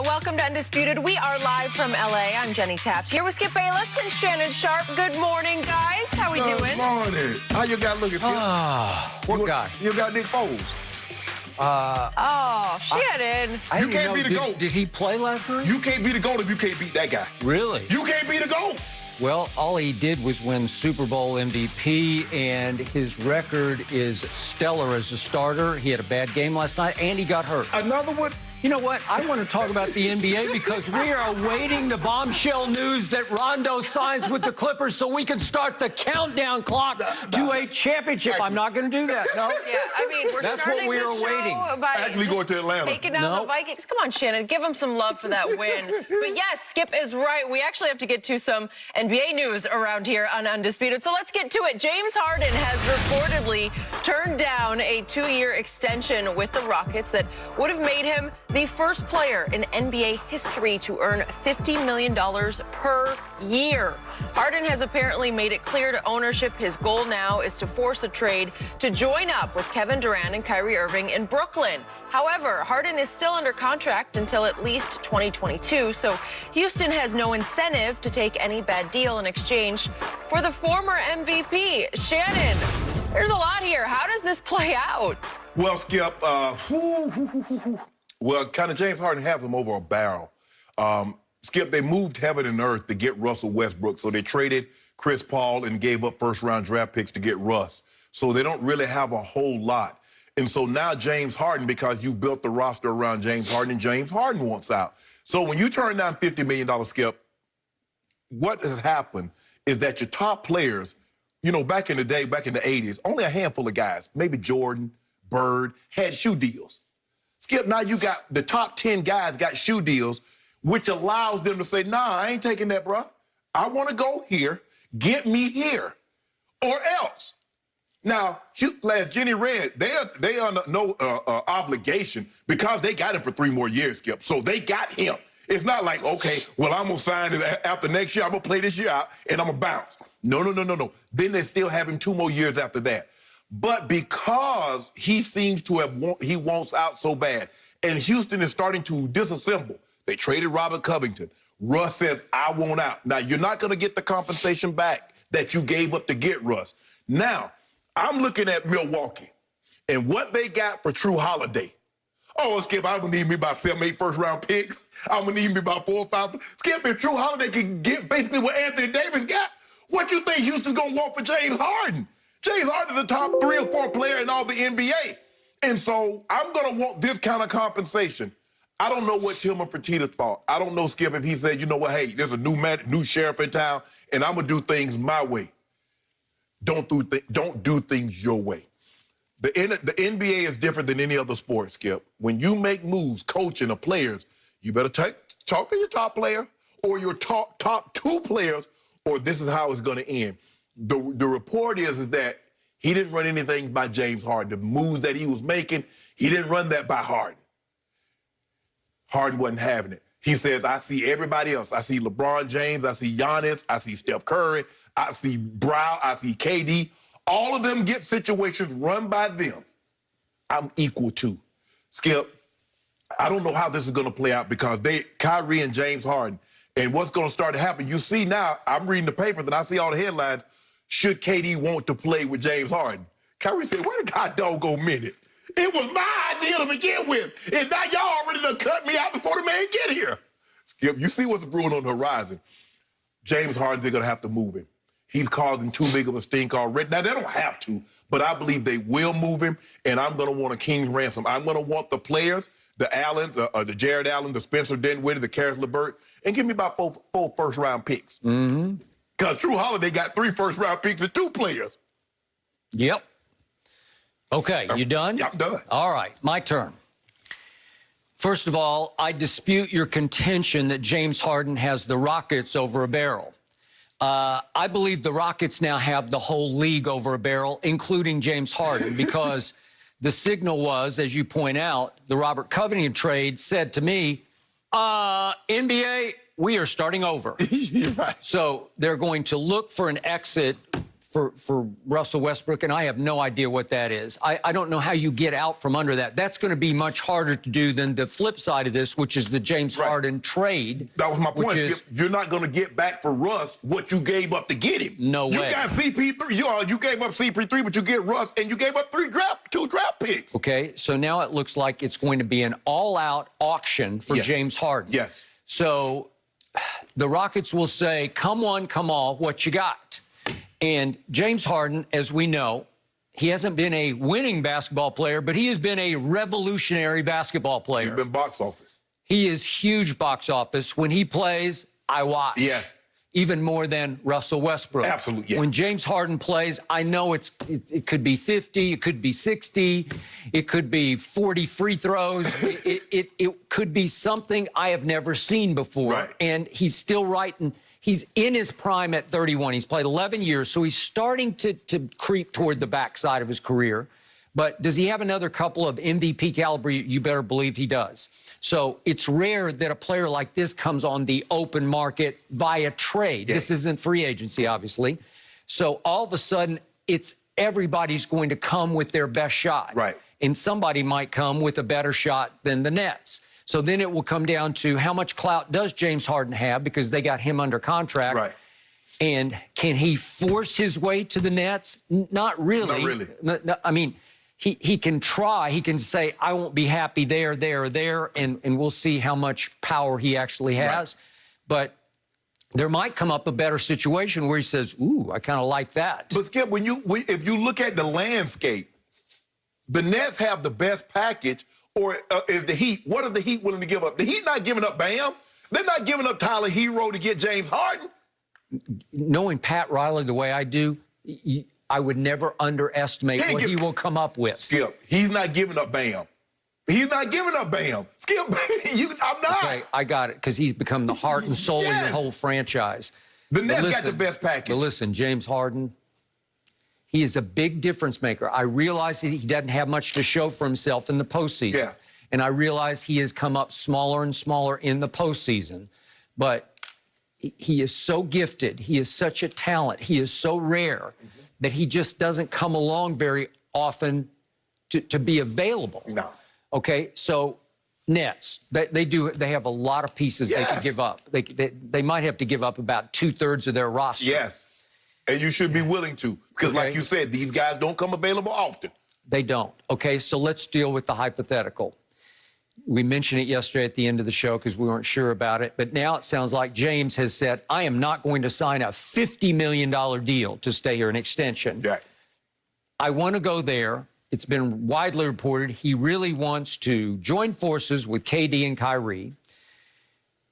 Welcome to Undisputed. We are live from LA. I'm Jenny Taft here with Skip Bayless and Shannon Sharp. Good morning, guys. How we doing? Good morning. How you got looking, Skip? What guy? You got Nick Foles. Shannon. You can't be the GOAT. Did he play last night? You can't be the GOAT if you can't beat that guy. Really? You can't be the GOAT. Well, all he did was win Super Bowl MVP, and his record is stellar as a starter. He had a bad game last night, and he got hurt. Another one? You know what? I want to talk about the NBA because we are awaiting the bombshell news that Rondo signs with the Clippers so we can start the countdown clock to a championship. I'm not going to do that, no. Yeah, I mean, we're That's starting what we the are show waiting. by Actually going to Atlanta. taking down the Vikings. Come on, Shannon. Give them some love for that win. But yes, Skip is right. We actually have to get to some NBA news around here on Undisputed. So let's get to it. James Harden has reportedly turned down a 2-year extension with the Rockets that would have made him the first player in NBA history to earn $50 million per year. Harden has apparently made it clear to ownership his goal now is to force a trade to join up with Kevin Durant and Kyrie Irving in Brooklyn. However, Harden is still under contract until at least 2022, so Houston has no incentive to take any bad deal in exchange for the former MVP. Shannon, there's a lot here. How does this play out? Well, Skip, well, kind of James Harden has him over a barrel. Skip, they moved heaven and earth to get Russell Westbrook, so they traded Chris Paul and gave up first-round draft picks to get Russ. So they don't really have a whole lot. And so now James Harden, because you built the roster around James Harden, James Harden wants out. So when you turn down $50 million, Skip, what has happened is that your top players, you know, back in the day, back in the 80s, only a handful of guys, maybe Jordan, Bird, had shoe deals. Skip, now you got the top 10 guys got shoe deals, which allows them to say, nah, I ain't taking that, bro. I want to go here, get me here, or else. Now, as Jenny read, they are no obligation because they got him for 3 more years, Skip. So they got him. It's not like, okay, well, I'm going to sign it after next year. I'm going to play this year out, and I'm going to bounce. No. Then they still have him 2 more years after that. But because he seems to have he wants out so bad, and Houston is starting to disassemble. They traded Robert Covington. Russ says, I want out. Now, you're not going to get the compensation back that you gave up to get Russ. Now, I'm looking at Milwaukee and what they got for True Holiday. Oh, Skip, I'm going to need me about 7, 8 first-round picks. I'm going to need me about 4 or 5. Skip, if True Holiday can get basically what Anthony Davis got, what you think Houston's going to want for James Harden? James Harden's the top 3 or 4 player in all the NBA. And so I'm going to want this kind of compensation. I don't know what Tillman Fertitta thought. I don't know, Skip, if he said, you know what, hey, there's a new sheriff in town, and I'm going to do things my way. Don't do things your way. The NBA is different than any other sport, Skip. When you make moves, coaching the players, you better talk to your top player or your top 2 players, or this is how it's going to end. The report is that he didn't run anything by James Harden. The moves that he was making, he didn't run that by Harden. Harden wasn't having it. He says, I see everybody else. I see LeBron James. I see Giannis. I see Steph Curry. I see Brown. I see KD. All of them get situations run by them. I'm equal to. Skip, I don't know how this is going to play out because Kyrie and James Harden, and what's going to start to happen. You see now, I'm reading the papers and I see all the headlines. Should KD want to play with James Harden? Kyrie said, wait a goddamn minute. It was my idea to begin with. And now y'all already done cut me out before the man get here. Skip, you see what's brewing on the horizon. James Harden, they're going to have to move him. He's causing too big of a stink already. Now, they don't have to, but I believe they will move him, and I'm going to want a king's ransom. I'm going to want the players, the Allen, the Jared Allen, the Spencer Dinwiddie, the Karis LeVert, and give me about 4 first-round picks. Because True Holiday got 3 first-round picks and 2 players. Yep. Okay, you done? Yeah, I'm done. All right, my turn. First of all, I dispute your contention that James Harden has the Rockets over a barrel. I believe the Rockets now have the whole league over a barrel, including James Harden, because the signal was, as you point out, the Robert Covington trade said to me, NBA, we are starting over. Right. So they're going to look for an exit for Russell Westbrook, and I have no idea what that is. I don't know how you get out from under that. That's going to be much harder to do than the flip side of this, which is the James Harden trade. That was my point. Is, you're not going to get back for Russ what you gave up to get him. No way. You got CP3. You gave up CP3, but you get Russ, and you gave up two draft picks. Okay, so now it looks like it's going to be an all-out auction for James Harden. Yes. So the Rockets will say, come on, come all, what you got? And James Harden, as we know, he hasn't been a winning basketball player, but he has been a revolutionary basketball player. He's been box office. He is huge box office. When he plays, I watch. Yes. Even more than Russell Westbrook. Absolutely. Yeah. When James Harden plays, I know it could be 50, it could be 60, it could be 40 free throws. it could be something I have never seen before. Right. And he's still writing. He's in his prime at 31. He's played 11 years, so he's starting to creep toward the backside of his career. But does he have another couple of MVP caliber? You better believe he does. So it's rare that a player like this comes on the open market via trade. Yeah. This isn't free agency, obviously. So all of a sudden, everybody's going to come with their best shot. Right. And somebody might come with a better shot than the Nets. So then it will come down to how much clout does James Harden have, because they got him under contract. Right. And can he force his way to the Nets? Not really. Not really. No, I mean, he can try. He can say, I won't be happy there, and we'll see how much power he actually has. Right. But there might come up a better situation where he says, ooh, I kind of like that. But Skip, if you look at the landscape, the Nets have the best package, or is the Heat? What are the Heat willing to give up? The Heat not giving up Bam. They're not giving up Tyler Hero to get James Harden. Knowing Pat Riley the way I do, I would never underestimate what he will come up with. Skip, he's not giving up Bam. He's not giving up Bam. Skip, I'm not. Okay, I got it, because he's become the heart and soul of your whole franchise. The Nets got the best package. But listen, James Harden, he is a big difference maker. I realize he doesn't have much to show for himself in the postseason. Yeah. And I realize he has come up smaller and smaller in the postseason. But he is so gifted. He is such a talent. He is so rare that he just doesn't come along very often to be available. No. Okay, so Nets, they have a lot of pieces they could give up. They might have to give up about 2/3 of their roster. Yes, and you should be willing to, because like you said, these guys don't come available often. They don't. Okay, so let's deal with the hypothetical. We mentioned it yesterday at the end of the show because we weren't sure about it, but now it sounds like James has said, I am not going to sign a $50 million deal to stay here, an extension. Yeah. I want to go there. It's been widely reported he really wants to join forces with KD and Kyrie.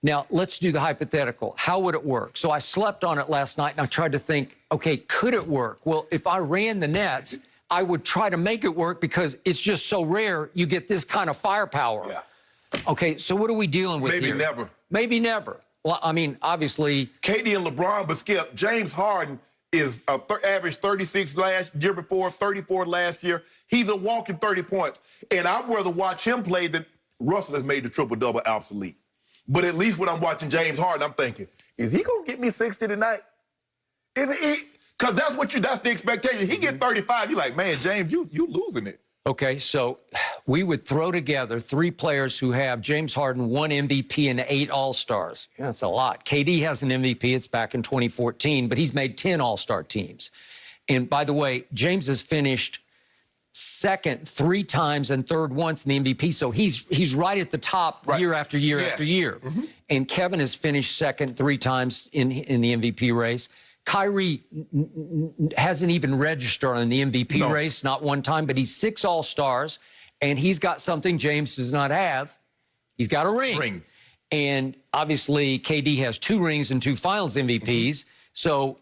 Now, let's do the hypothetical. How would it work? So I slept on it last night, and I tried to think, okay, could it work? Well, if I ran the Nets, I would try to make it work because it's just so rare you get this kind of firepower. Yeah. Okay, so what are we dealing with here? Maybe never. Maybe never. Well, I mean, obviously. KD and LeBron, but Skip, James Harden is average 36 year before, 34 last year. He's a walking 30 points. And I'd rather watch him play than Russell has made the triple-double obsolete. But at least when I'm watching James Harden, I'm thinking, is he going to get me 60 tonight? Is he? Because that's the expectation. He get 35, you're like, man, James, you losing it. Okay, so we would throw together 3 players who have James Harden, 1 MVP, and 8 All-Stars. Yeah, that's a lot. KD has an MVP. It's back in 2014, but he's made 10 All-Star teams. And by the way, James has finished second 3 times and third once in the MVP. So he's right at the top year after year after year. And Kevin has finished second 3 times in the MVP race. Kyrie hasn't even registered in the MVP race, not one time, but he's 6 All-Stars, and he's got something James does not have. He's got a ring. And obviously, KD has 2 rings and 2 Finals MVPs. So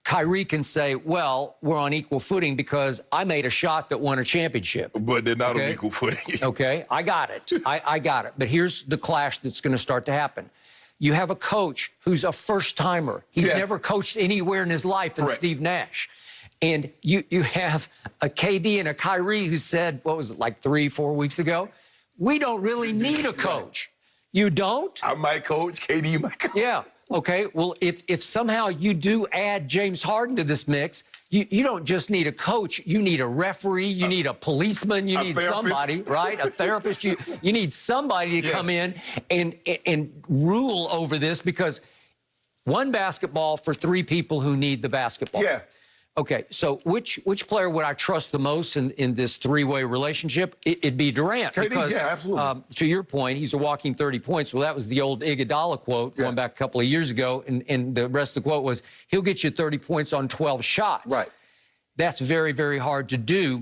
Kyrie can say, well, we're on equal footing because I made a shot that won a championship. But they're not on equal footing. Okay, I got it. I got it. But here's the clash that's going to start to happen. You have a coach who's a first-timer. He's never coached anywhere in his life than Steve Nash. And you have a KD and a Kyrie who said, what was it, like 3-4 weeks ago? We don't really need a coach. You don't? I might coach, KD might coach. Yeah, okay. Well, if somehow you do add James Harden to this mix, You don't just need a coach. You need a referee. You need a policeman. You need somebody, right? A therapist. You need somebody to come in and rule over this, because one basketball for three people who need the basketball. Yeah. Okay, so which player would I trust the most in this three-way relationship? It'd be Durant. KD, because, yeah, absolutely. To your point, he's a walking 30 points. Well, that was the old Iguodala quote going back a couple of years ago, and the rest of the quote was, he'll get you 30 points on 12 shots. Right. That's very, very hard to do.